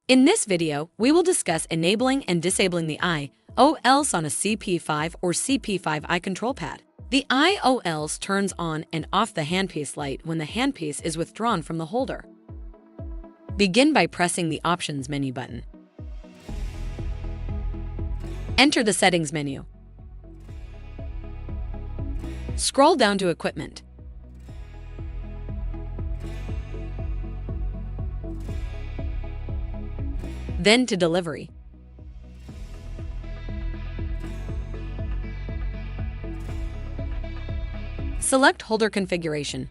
In this video, we will discuss enabling and disabling the IOLS on a CP5 or CP5i control pad. The IOLS turns on and off the handpiece light when the handpiece is withdrawn from the holder. Begin by pressing the Options menu button. Enter the Settings menu. Scroll down to Equipment. Then to Delivery. Select Holder Configuration.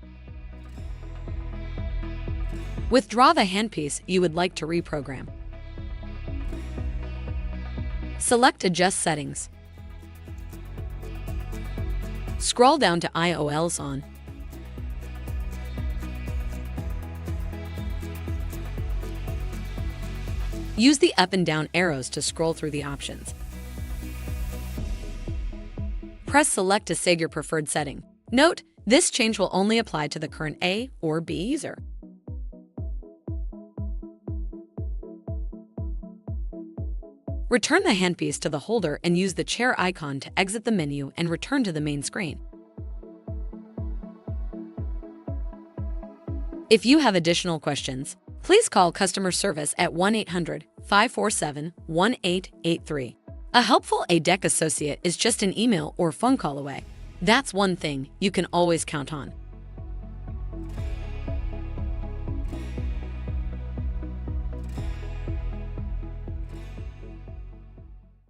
Withdraw the handpiece you would like to reprogram. Select Adjust Settings. Scroll down to IOLS On. Use the up and down arrows to scroll through the options. Press Select to save your preferred setting. Note, this change will only apply to the current A or B user. Return the handpiece to the holder and use the chair icon to exit the menu and return to the main screen. If you have additional questions, please call customer service at 1-800-547-1883. A helpful A-dec associate is just an email or phone call away. That's one thing you can always count on.